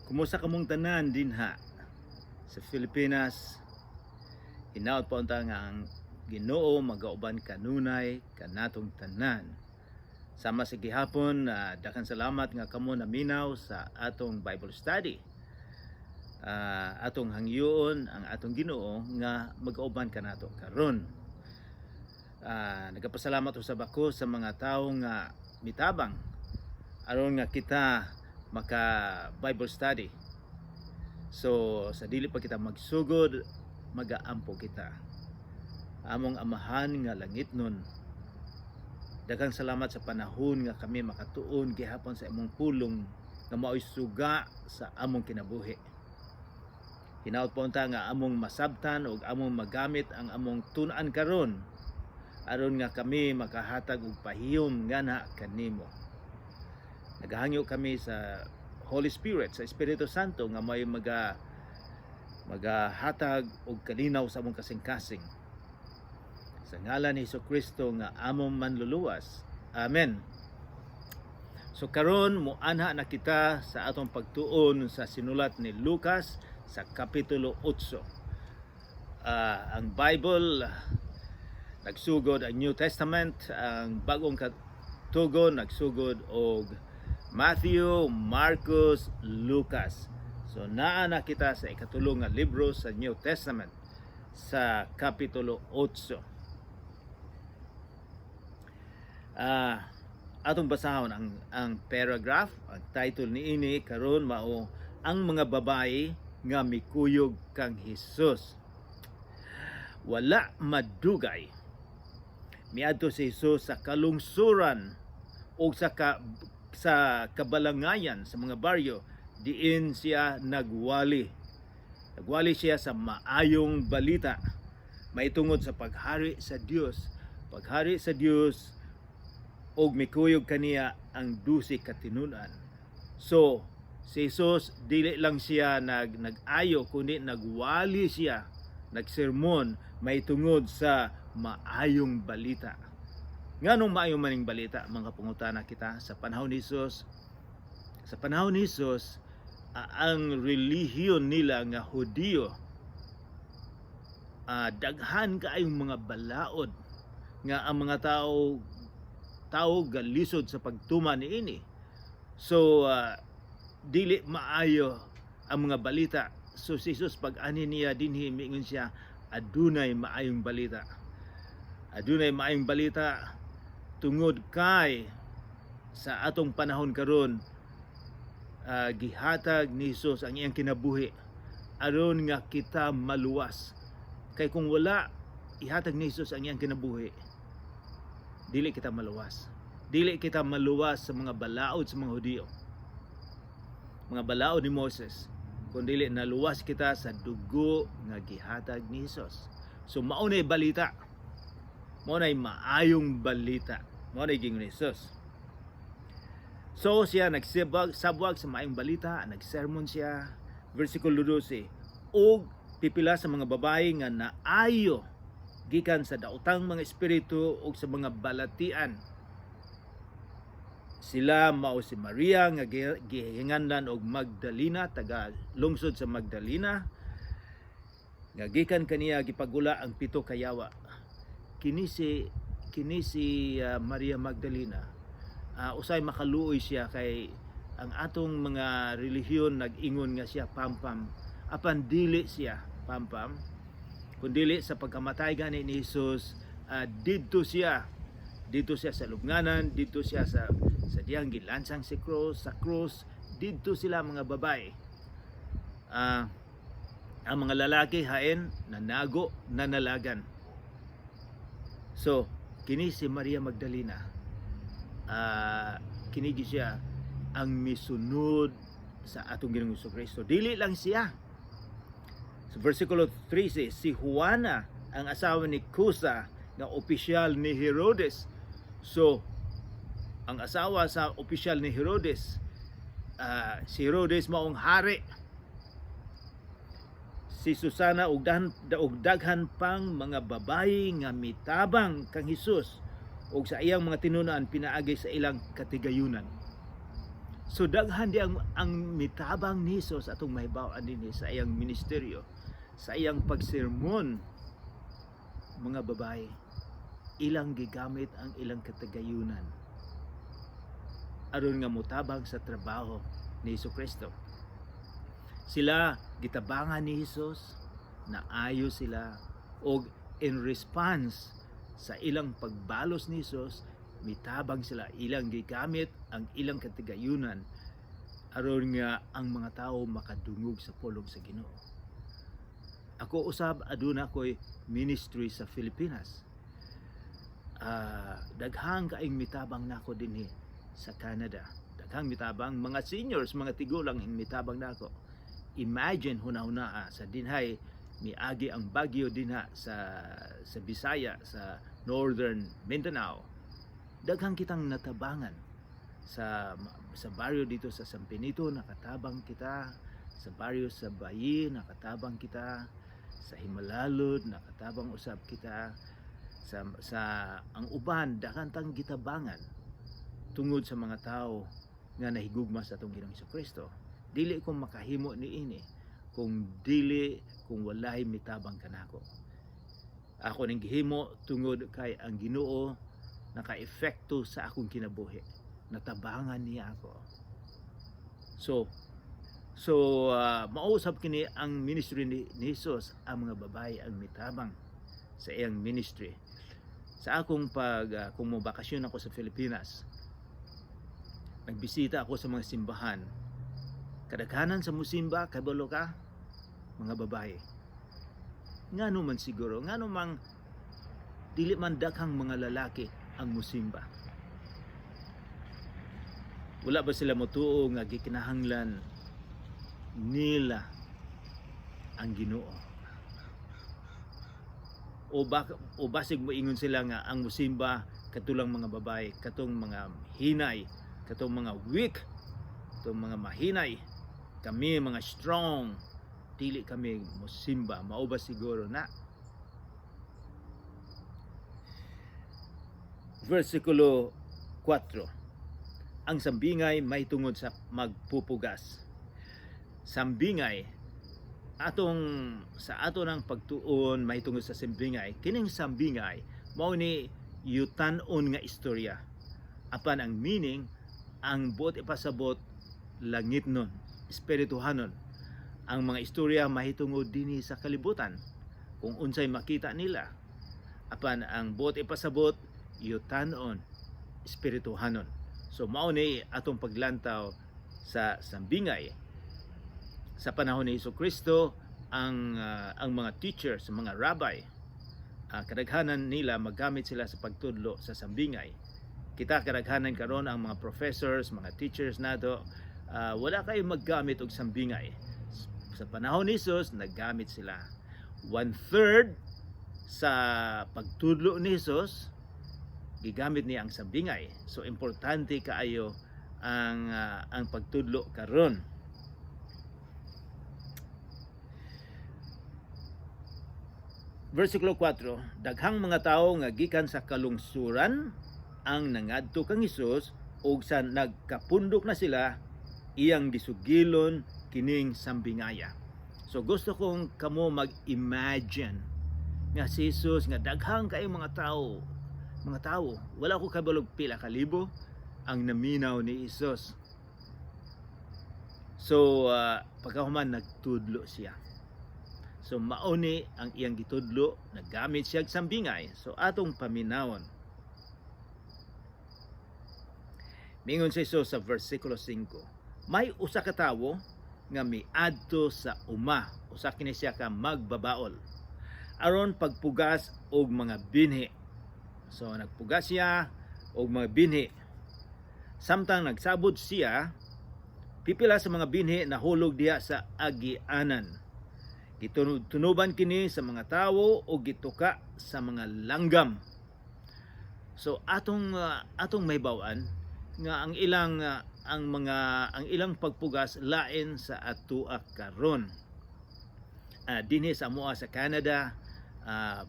Kumusta kamong tanan dinha sa Pilipinas? Hinaut pa unta nga ang Ginoo magauban kanunay kanatong tanan. Sama sa gihapon, daghang salamat nga kamo naminaw sa atong Bible study. Atong hangyoon ang atong Ginoo nga magauban kanato karon. Nagapasalamat usab ako sa mga tawo nga mitabang aron nga kita maka Bible study. So sa dili pa kita magsugod, magaampo kita. Among Amahan nga langitnon, daghang salamat sa panahon nga kami makatuon gihapon sa imong pulong nga mao'y suga sa among kinabuhi. Hinaut pa unta nga among masabtan ug among magamit ang among tun-an karon aron nga kami makahatag og pahiyom ngana kanimo. Nagahangyo kami sa Holy Spirit, sa Espiritu Santo nga may magahatag og kalinaw sa among kasing-kasing. Sa ngalan ni Jesucristo nga among manluluwas. Amen. So karon muanha na kita sa atong pagtuon sa sinulat ni Lucas sa kapitulo 8. Ang Bible nagsugod ang New Testament, ang bagong katugon nagsugod og Matthew, Marcos, Lucas. So naa na kita sa ikatulo nga libro sa New Testament sa kapitulo 8. Atong basahon ang paragraph, ang title niini karon mao ang mga babae nga mikuyog kang Hesus. Wala madugay miadto si Hesus sa kalungsuran o sa kabalangayan sa mga baryo diin siya nagwali. Nagwali siya sa maayong balita maitungod sa paghari sa Dios. Paghari sa Dios og mikuyog kaniya ang 12 katinunan. So, si Jesus dili lang siya nag-ayo kundi nagwali siya, nagsermon maitungod sa maayong balita. Nganong maayong maning balita mga pangutana kita sa panahon ni Jesus? Sa panahon ni Jesus, ang relihiyon nila nga Hudiyo, daghan kaayong mga balaod nga ang mga tao galisod sa pagtuman niini. So dili maayo ang mga balita. So si Jesus pag-ani niya dinhi miingon siya adunay maayong balita. Adunay maayong balita tungod kay sa atong panahon karon gihatag ni Jesus ang iyang kinabuhi aron nga kita maluwas. Kay kung wala ihatag ni Jesus ang iyang kinabuhi, dili kita maluwas. Dili kita maluwas sa mga balaod sa mga Hudiyo, mga balaod ni Moses, kundi naluwas kita sa dugo nga gihatag ni Jesus. So maunay balita, maunay maayong balita, maunay gingon ni Jesus. So siya nagsabwag sa maayong balita, nagsermon siya, versikulo 12, og pipila sa mga babae nga naayo gikan sa daotang mga espiritu o sa mga balatian. Sila mao si Maria nga gihinganlan og Magdalena, taga lungsod sa Magdalena, nga gikan kaniya gipagula ang 7 kayawa. Kini si Maria Magdalena, usay makaluoy siya kay ang atong mga relihiyon nag-ingon nga siya pampam, apan dili siya pampam, kundi sa pagkamatay gani ni Jesus, dito siya sa lubnganan, dito siya sa diyang gilansang sa krus, dito sila mga babae. Ang mga lalaki hain nanago, nanalagan. So kini si Maria Magdalena, kinigi siya ang misunod sa atong Ginoong Jesucristo. Dili lang siya. Sa versikulo 13, si Juana ang asawa ni Cusa na opisyal ni Herodes. So ang asawa sa opisyal ni Herodes, si Herodes maong hari. Si Susana ug daghan pang mga babayi nga mitabang kang Hesus ug sa iyang mga tinunan pinaagi sa ilang katigayunan. So daghan di ang mitabang ni Jesus atong mahibaw-an dinhi sa iyang ministeryo, sa iyang pagsermon. Mga babae, ilang gigamit ang ilang katagayunan aron nga motabang sa trabaho ni Hesukristo. Sila gitabangan ni Jesus, naayo sila, og in response sa ilang pagbalos ni Jesus, mitabang sila, ilang gigamit ang ilang katagayunan aron nga ang mga tao makadungog sa pulong sa Ginoo. Ako usab aduna ko'y ministry sa Pilipinas. Daghang kaayong mitabang nako dinhi sa Canada. Daghang mitabang mga seniors, mga tigulang mitabang nako. Imagine hunahuna sa dinhay miagi ang bagyo dinha sa Bisaya, sa Northern Mindanao. Daghang kitang natabangan sa baryo dito sa San Benito, nakatabang kita. Sa baryo sa Bayi, nakatabang kita. Sa Himalalod, nakatabang usab kita. Sa ang uban, dakantang gitabangan tungod sa mga tao nga nahigugma sa atong Ginoong Hesukristo. Dili ko makahimo niini kung walay mitabang kanako. Ako ning gihimo tungod kay ang Ginoo naka-epekto sa akong kinabuhi. Natabangan niya ako. So mausap kini ang ministry ni Jesus, ang mga babae ang mitabang sa iyang ministry. Sa akong kung mabakasyon ako sa Pilipinas, nagbisita ako sa mga simbahan. Kadaghanan sa musimba, kabalo ka, mga babae. Ngano man siguro, ngano mang dili man daghang mga lalaki ang musimba. Wala ba sila motuo nga gikinahanglan nila ang Ginoo? O basig mo ingon sila nga ang musimba katulang mga babae, katong mga hinay, katong mga weak, katong mga mahinay, kami mga strong, dili kami musimba. Mao ba siguro na? Versikulo 4. Ang sambingay may tungod sa magpupugas. Sambingay sa ato ng pagtuon may tungod sa sambingay. Kining sambingay mao ni yutan-on nga istorya. Apan ang meaning ang buot ipasabot langit nun, espirituhanon. Ang mga istorya mahitungod dinhi sa kalibutan kung unsay makita nila. Apan ang buot ipasabot yutan-on, espirituhanon. So mao ni atong paglantaw sa sambingay. Sa panahon ni Hesukristo, ang mga teachers, mga rabbi, kadaghanan nila maggamit sila sa pagtudlo sa sambingay. Kita kadaghanan karon ang mga professors, mga teachers nato, wala kayo maggamit og sambingay. Sa panahon ni Jesus, naggamit sila. 1/3 sa pagtudlo ni Jesus, gigamit niya ang sambingay. So importante kaayo ang pagtudlo karon. Versikulo 4, daghang mga tawo nga gikan sa kalungsuran ang nangadto kang Hesus, ug sa nagkapundok na sila, iyang gisugilon kining sambingaya. So gusto kong kamo mag-imagine nga si Jesus, nga daghang kay mga tao, wala ko kabalog pila ka libo ang naminaw ni Jesus. So pagkahuman nagtudlo siya. So mauni ang iyang gitudlo, naggamit siya og sambingay. So atong paminawon. Mingon si Jesus sa versikulo 5. May usa ka tawo nga miadto sa uma, usa kini siya ka magbabaol, aron pagpugas og mga binhi. So nagpugas siya og mga binhi. Samtang nagsabot siya, pipila sa mga binhi nahulog diha sa agianan. Gitunuban kini sa mga tawo o gituka sa mga langgam. So atong mahibaw-an nga ang ilang pagpugas lain sa atoa karon. Dinhi sa amoa sa Canada,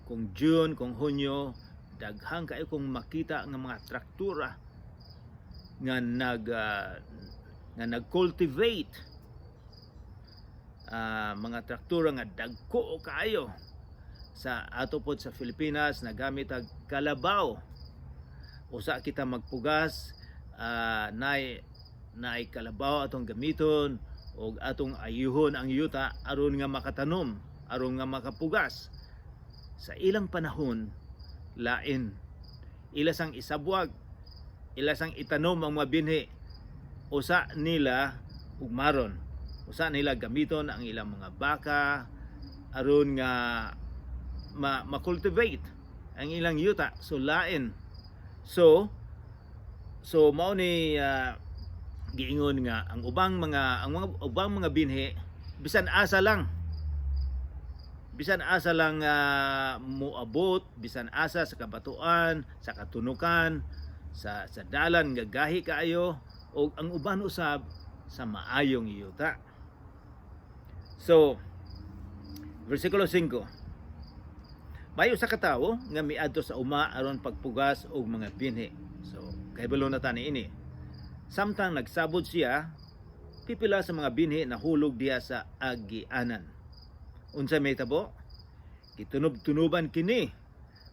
kung June, kung Hunyo, daghang kayo kung makita nga mga traktura nga nga nag-cultivate mga traktura nga dagko kaayo sa ato pod sa Pilipinas nagamit ang kalabaw. Usa kita magpugas naay kalabaw atong gamiton og atong ayuhon ang yuta aron nga makatanom, aron nga makapugas. Sa ilang panahon lain, ila sang isabwag, ila sang itanom ang mga binhi, usa nila ugmaron, usa nila gamiton ang ilang mga baka aron nga ma-cultivate ang ilang yuta. So lain, so mao ni giingon nga ang ubang mga binhi bisan asa lang moabot, bisan asa sa kabatuan, sa katunukan, sa dalan nga gahi kaayo, o ang uban usab sa maayong yuta. So versikulo 5, may usa ka tawo nga miadto sa uma aron pagpugas og mga binhi. So kahibalo na tani ini, samtang nagsabot siya, pipila sa mga binhi nahulog diha sa agianan. Unsa may tabo? Gitunob-tunuban kini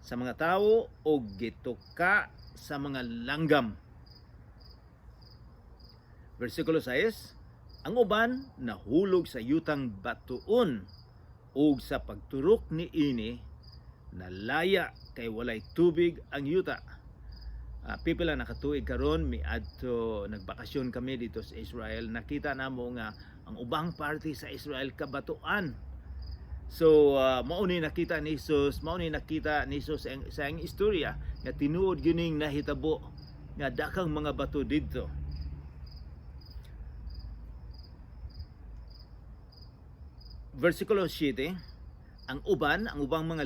sa mga tawo o gituka sa mga langgam. Versikulo 6, ang uban nahulog sa yutang batuon ug sa pagturok ni ini nalaya kay walay tubig ang yuta. Pipila nakatuig karon miadto nagbakasyon kami dito sa Israel, nakita namo nga ang ubang parte sa Israel kabatuan. So mao ni nakita ni Jesus sa ang istorya nga tinuod gining nahitabo nga dakang mga bato didto. Versikulo 7, ang ubang mga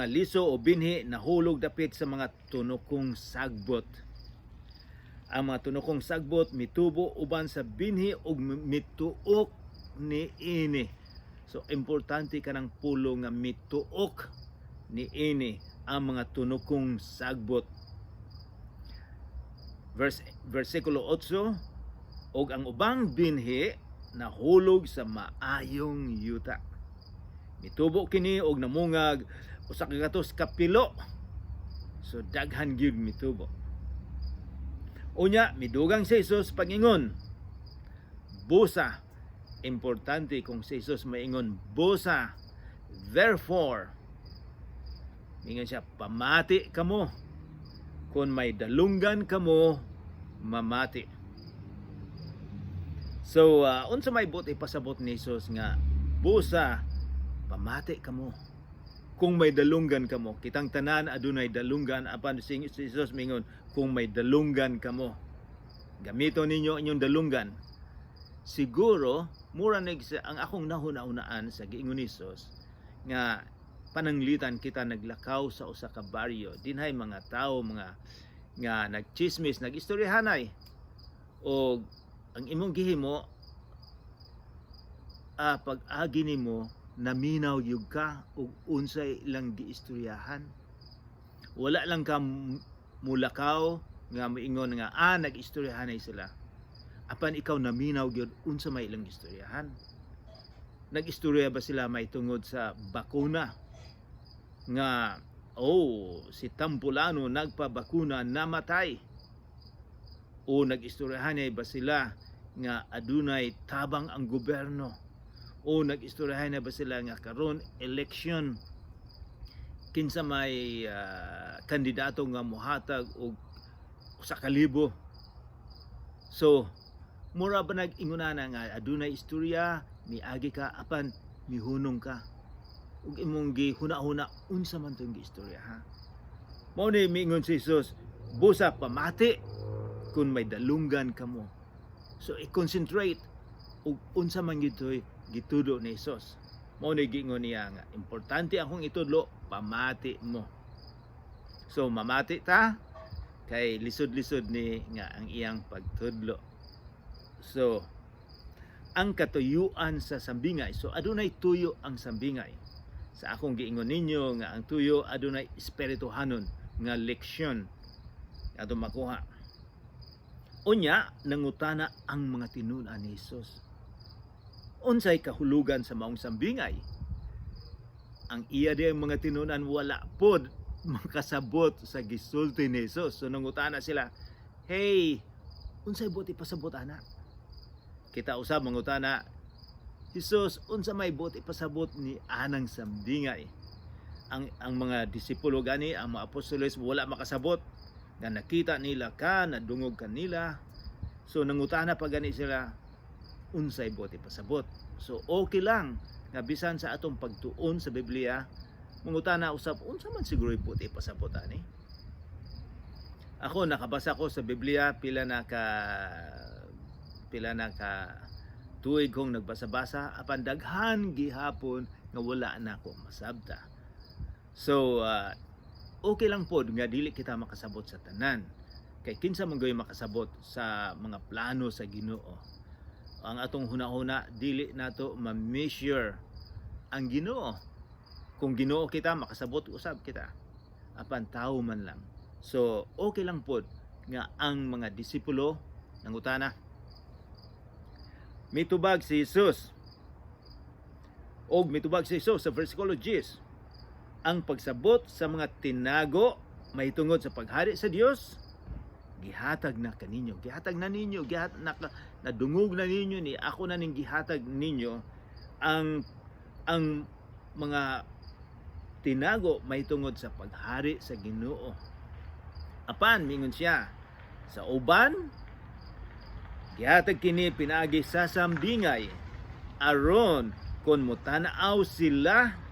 liso o binhi nahulog dapit sa mga tunokong sagbot. Ang mga tunokong sagbot mitubo uban sa binhi ug mituok ni ini. So importante kanang pulo nga mituok ni ini ang mga tunokong sagbot. Versikulo 8, og ang ubang binhi nahulog sa maayong yuta. Mitubo kini og namungag usa ka gatos ka pilo. So daghan gyud mitubo. Unya midugang si Jesus pangingon, busa. Importante kung si Jesus maingon busa. Therefore, mingon siya, pamati kamo. Kung may dalunggan kamo, mamati. So, unsa may buti pasabot ni Jesus nga busa, pamati kamo. Kung may dalunggan kamo, kitang tanan adunay dalunggan, apan si Jesus mingon, kung may dalunggan kamo, gamito ninyo inyong dalunggan. Siguro mura ang akong nahuna-unaan sa giingon ni Jesus nga pananglitan kita naglakaw sa usa ka baryo, dinhay mga tao nga nagchismis, nagistoryahanay, o ang imong gihimo pag-agi nimo naminaw gyud ka og unsay ilang giistoryahan. Wala lang ka mulakaw nga moingon nga nagistoryahanay sila. Apan ikaw naminaw gyud unsa may ilang istoryahan. Nag-istorya ba sila may tungod sa bakuna nga si Tampulano nagpabakuna namatay? O nag-istoryahan ba sila nga adunay tabang ang gobyerno? O nag-istoryahan ba sila nga karon election kinsa may kandidato nga mohatag og 1,000? So mura ba nag-inguna nga adunay istorya, miagi ka apan mihunong ka ug imong gihuna-huna unsa man tong giistorya, ha? Mao ni miingon si Jesus, busa pamati kung may dalunggan kamo. So i-concentrate ug unsa man gitoy gitudo ni Jesus. Mao ni giingon niya nga importante akong itudlo, pamati mo. So mamati ta kay lisod-lisod ni nga ang iyang pagtudlo. So, ang katuyuan sa sambingay. So, adunay tuyo ang sambingay. Sa akong giingon ninyo nga ang tuyo adunay espirituhanon nga leksyon ato makuha. Unya nangutana ang mga tinun-an ni Hesus. Unsay kahulugan sa maong sambingay? Ang iya di ang mga tinun-an wala pod makasabot sa gisulti ni Hesus. So nangutana sila, "Hey, unsay buti pasabot ana?" Kita usab mangutana, "Hesus, unsa may buti pasabot ni anang sambingay?" Ang mga disipulo gani, ang mga apostoles wala makasabot nga nakita nila ka, nadungog kanila. So nangutana pa gani sila, unsay buti pasabot. So okay lang nga bisan sa atong pagtuon sa Biblia, mangutana usab unsa man siguro buti pasabot ani. Ako nakabasa ko sa Biblia pila na ka tuig kong nagbasa-basa, apan daghan gihapon nga wala na ako masabta. So okay lang pod nga dili kita makasabot sa tanan. Kay kinsa man gayud makasabot sa mga plano sa Ginoo. Ang atong hunahuna dili nato ma-measure ang Ginoo. Kung Ginoo kita makasabot usab kita. Apan tawo man lang. So okay lang pod nga ang mga disipulo nangutana. Mitubag si Jesus. Mitubag si Jesus sa versikulo 10. Ang pagsabot sa mga tinago may tungod sa paghari sa Dios, gihatag na kaninyo. Gihatag na ninyo, nadungog na ninyo ni ako na ning gihatag ninyo ang mga tinago may tungod sa paghari sa Ginoo. Apan mingon siya, sa uban gihatag kini pinaagi sa sambingay aron kun motanaw sila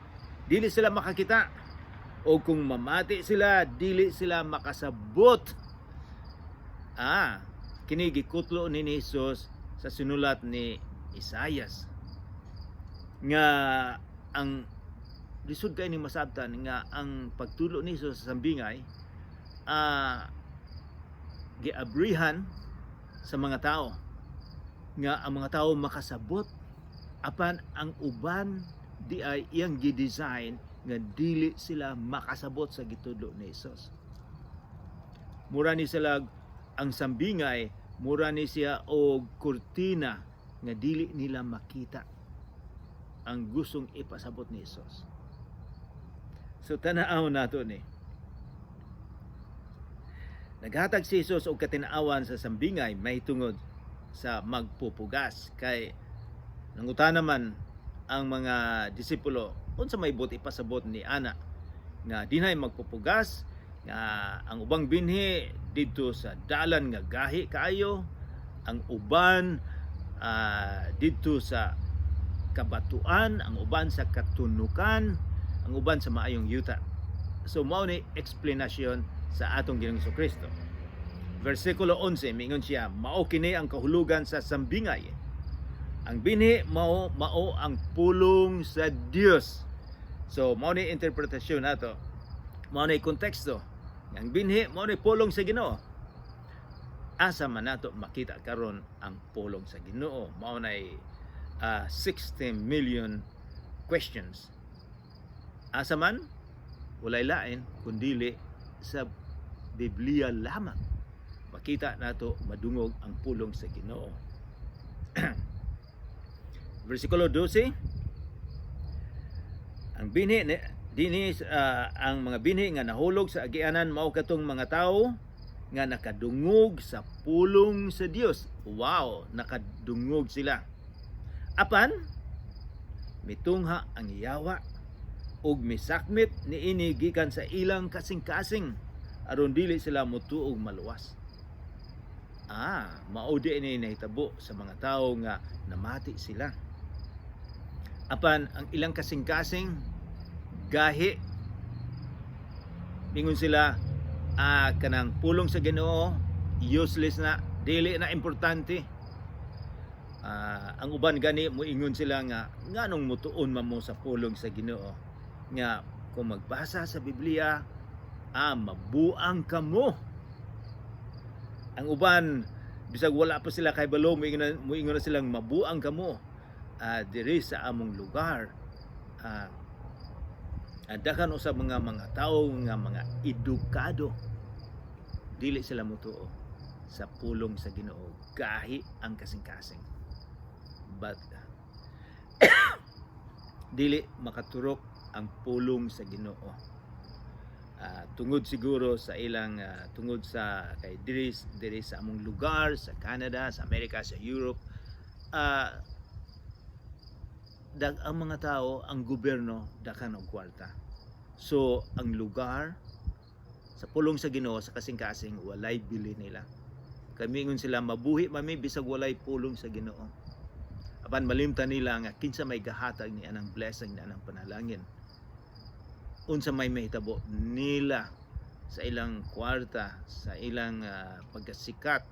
dili sila makakita, o kung mamati sila dili sila makasabot. Kini gikutlo ni Hesus sa sinulat ni Isaias nga ang lisod kay ni masabtan nga ang pagtulo ni Hesus sa sambingay giabrihan sa mga tao nga ang mga tao makasabot, apan ang uban di ay iyang gidesign nga dili sila makasabot sa gitudlo ni Hesus. Mura ni sila ang sambingay, mura ni siya og kurtina nga dili nila makita ang gustong ipasabot ni Hesus. So tanaw nato ni. Naghatag si Hesus og katin-awan sa sambingay may tungod sa magpupugas, kay nangutana man ang mga disipulo unsa may buti pasabot ni ana nga dinay magpupugas nga ang ubang binhi didto sa dalan nga gahi kaayo, ang uban didto sa kabatuan, ang uban sa katunukan, ang uban sa maayong yuta. So mao ni explanation sa atong Ginoong Jesucristo. Versikulo 11 mingon siya, mao kini ang kahulugan sa sambingay. Ang binhi mao ang pulong sa Dios. So mao ni interpretasyon nato. Mao ni konteksto. Ang binhi mao ni pulong sa Ginoo. Asa man nato makita karon ang pulong sa Ginoo? Mao nay 60 million questions. Asa man? Walay lain kundili sa Biblia lamang. Makita nato madungog ang pulong sa Ginoo. Versikulo 12, ang binhi ang mga binhi nga nahulog sa agianan mao katong mga tawo nga nakadungog sa pulong sa Dios. Wow, nakadungog sila. Apan mitungha ang yawa ug misakmit niini gikan sa ilang kasing-kasing aron dili sila motuog maluwas. Mao di ini nahitabo sa mga tawo nga namati sila. Apan ang ilang kasing-kasing gahi, mingon sila kanang pulong sa Ginoo useless na, dili na importante. Ang uban gani moingon sila nga nganong mutuon man mo sa pulong sa Ginoo, nga kung magbasa sa Biblia mabuang kamo. Ang uban bisag wala pa sila kay balo moingon na silang mabuang kamo. Diri sa among lugar daghan usab mga tao nga mga edukado, dili sila mutuo. sa pulong sa Ginoo, gahi ang kasing-kasing. But dili makaturok ang pulong sa Ginoo. Tungod siguro sa ilang tungod sa kay diri sa among lugar, sa Canada, sa Amerika, sa Europe, ang mga tao, ang gobyerno daghan og kwarta. So ang lugar sa pulong sa Ginoo, sa kasing-kasing, walay bili nila. Kami ngon sila mabuhi mami bisag walay pulong sa Ginoo. Apan malimtan nila nga kinsa may gahatag ni anang blessing ni anang panalangin. Unsa may mahitabo nila sa ilang kwarta, sa ilang pagkasikat,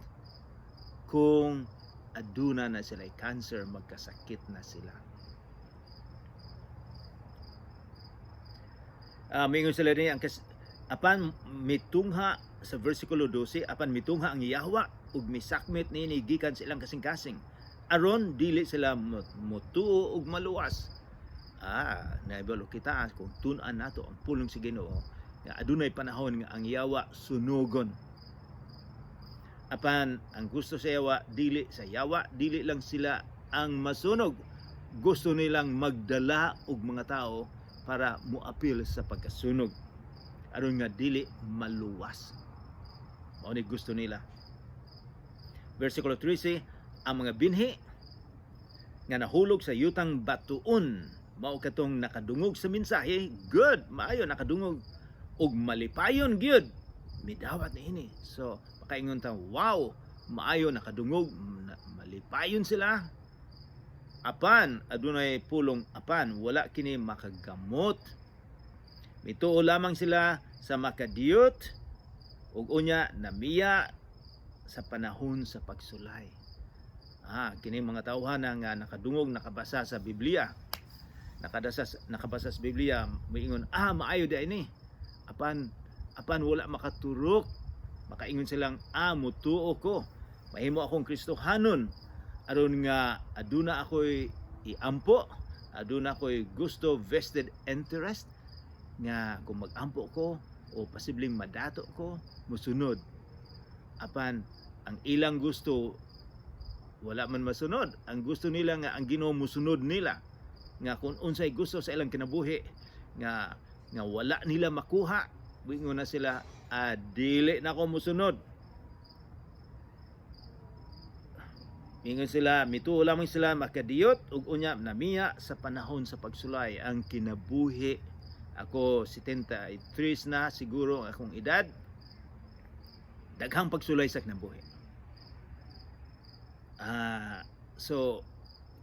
kung aduna na sila cancer, magkasakit na sila. Mingon sila ni apan mitungha sa versikulo 12, apan mitungha ang Yahwa ug misakmit niini gikan sa ilang kasing-kasing aron dili sila motuo ug maluwas. Naibalo kita kung tun-an nato ang pulong sa Ginoo nga adunay panahon nga ang Yawa sunugon. Apan ang gusto sa Yawa dili lang sila ang masunog. Gusto nilang magdala og mga tao para muapil sa pagkasunog aron nga dili maluwas. Mao ni gusto nila. Versikulo 13, ang mga binhi nga nahulog sa yutang batuon mao katong nakadungog sa mensahe, good, maayo nakadungog, ug malipayon gyud midawat niini. So makaingon ta, wow, maayo nakadungog, malipayon sila. Apan adunay pulong, apan wala kini makagamot. Mituo lamang sila sa makadiyot ug unya namiya sa panahon sa pagsulay. Kini mga tawhan nga nakadungog, nakabasa sa Biblia. Nakabasa sa Biblia, moingon, maayo di ini. Apan wala makaturok. Makaingon silang, mutuo ko. Mahimo akong Kristohanon. Aron nga aduna ako'y iampo, aduna ako'y gusto, vested interest, nga kung magampo ko o posibleng madato ko, musunod. Apan ang ilang gusto wala man masunod. Ang gusto nila nga ang Ginoo musunod nila, nga kung unsay gusto sa ilang kinabuhi nga wala nila makuha, buingon na sila, dili na ko musunod. Ingon sila, mituo lamang sila makadiyot ug unya namiya sa panahon sa pagsulay ang kinabuhi. Ako 73 na siguro ang akong edad, daghang pagsulay sa kinabuhi. So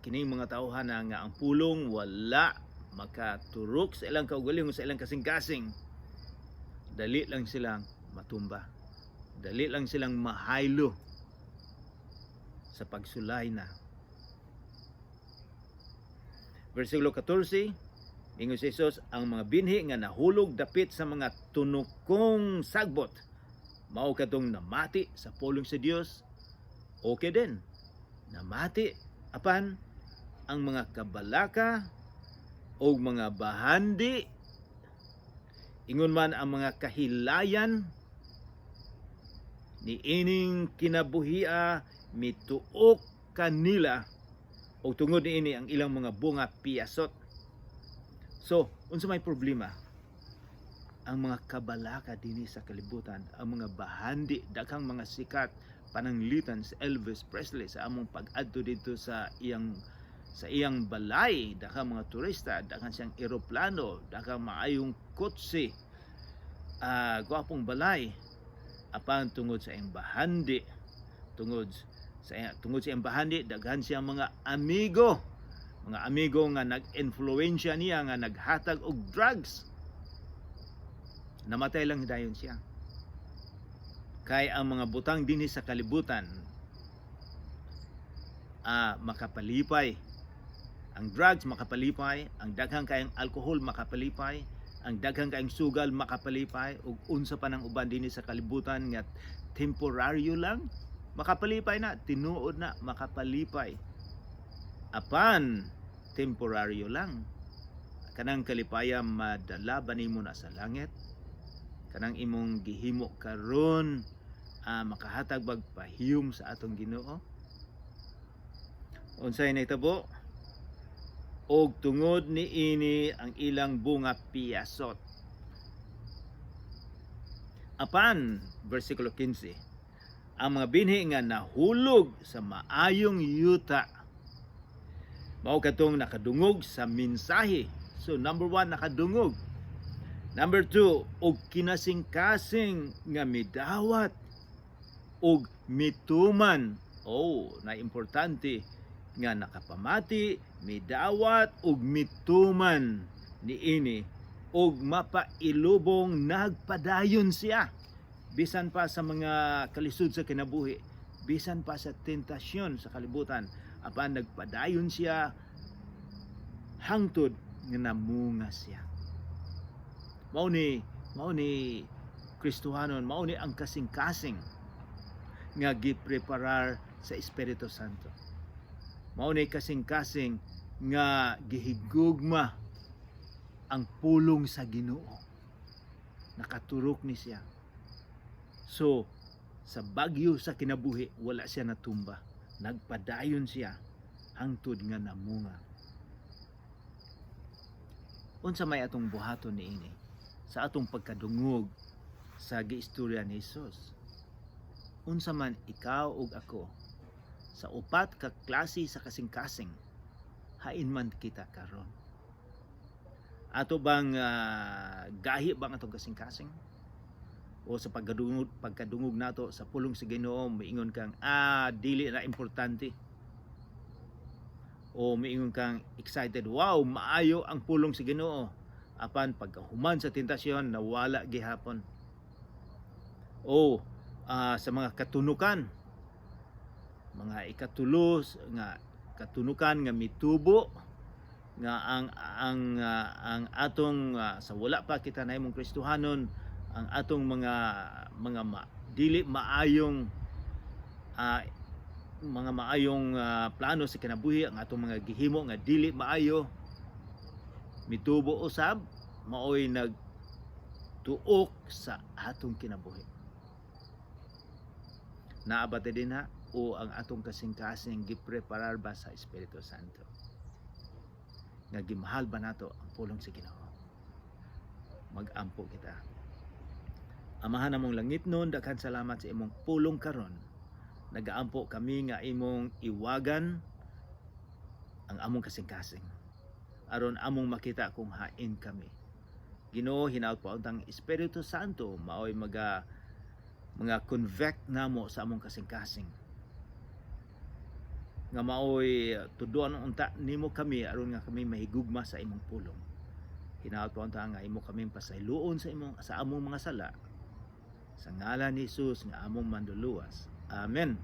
kining mga tawhan nga ang pulong wala makaturok sa ilang kaugalingon, sa ilang kasing-kasing, dali lang silang matumba, dali lang silang mahaylo sa pagsulay na. Versikulo 14, ingon si Jesus, ang mga binhi nga nahulog dapit sa mga tunokong sagbot, mao katong namati sa pulong sa Dios, okay din, namati. Apan ang mga kabalaka o mga bahandi, ingon man ang mga kahilayan, ni ining kinabuhia mituok kanila o tungod niini ang ilang mga bunga piyasot. So, unsa may problema? Ang mga kabalaka dinhi sa kalibutan, ang mga bahandi, daghang mga sikat pananglitan sa Elvis Presley sa among pag-adto dito sa iyang balay, daghang mga turista, daghang siyang eroplano, daghang maayong kotse, gwapong balay. Apan tungod sa iyang bahandi, tungod sa iyang bahandi, daghan siyang mga amigo nga nag-influensya niya, nga naghatag og drugs. Namatay lang dayon siya. Kay ang mga butang dinhi sa kalibutan makapalipay. Ang drugs makapalipay, ang daghang kayong alcohol makapalipay, ang daghang kayong sugal makapalipay, ug unsa pa nang uban dinhi sa kalibutan nga temporaryo lang makapalipay na, tinuod na makapalipay. Apan temporaryo lang. Kanang kalipaya madala ba nimo na sa langit? Kanang imong gihimo karon makahatag bag pahiyom sa atong Ginoo. Unsay nahitabo? Og tungod niini ang ilang bunga piyasot. Apan, versikulo 15, ang mga binhi nga nahulog sa maayong yuta mao katong nakadungog sa mensahe. So number 1, nakadungog. Number 2, og kinasing-kasing nga midawat og mituman. Na importante nga nakapamati, midawat og mituman niini og mapailubong nagpadayon siya bisan pa sa mga kalisod sa kinabuhi, bisan pa sa tentasyon sa kalibutan, apan nagpadayon siya hangtod nga namunga siya. Mao ni Kristohanon, mao ni ang kasing-kasing nga gipreparar sa Espiritu Santo. Mao ni kasing-kasing nga gihigugma ang pulong sa Ginoo. Nakaturok ni siya. So, sa bagyo sa kinabuhi, wala siya natumba. Nagpadayon siya hangtod nga namunga. Unsa may atong buhaton niini sa atong pagkadungog sa giistorya ni Hesus. Unsa man ikaw ug ako sa upat ka klase sa kasing-kasing, hain man kita karon. Ato bang gahi bang atong kasing-kasing? O sa pagkadungog nato sa pulong sa Ginoo, miingon kang dili na importante. O miingon kang excited, wow, maayo ang pulong sa Ginoo. Apan pagkahuman sa tentasyon, nawala gihapon. O sa mga katunukan, mga ikatulos nga katunukan nga mitubo nga ang atong sa wala pa kita nahimong Kristohanon, ang atong mga dili maayong plano sa kinabuhi, ang atong mga gihimo nga dili maayo mitubo usab, maoy nagtuok sa atong kinabuhi. Naabate din ha, o ang atong kasing-kasing gipreparar ba sa Espiritu Santo? Nga gimahal ba nato ang pulong sa Ginoo? Mag-ampo kita. Amahan namong langit nun, daghan salamat sa imong pulong karon. Nagaampo kami nga imong iwagan ang among kasing-kasing, aron among makita kung hain kami. Ginoo, hinaut pa untang Espiritu Santo maoy mga convict namo sa among kasing-kasing, nga maoy tudon unta nimo kami aron nga kami mahigugma sa imong pulong. Hinaut pa unta nga imo kami pasayloon sa among mga sala, sa ngalan ni Jesus nga among manduluwas. Amen.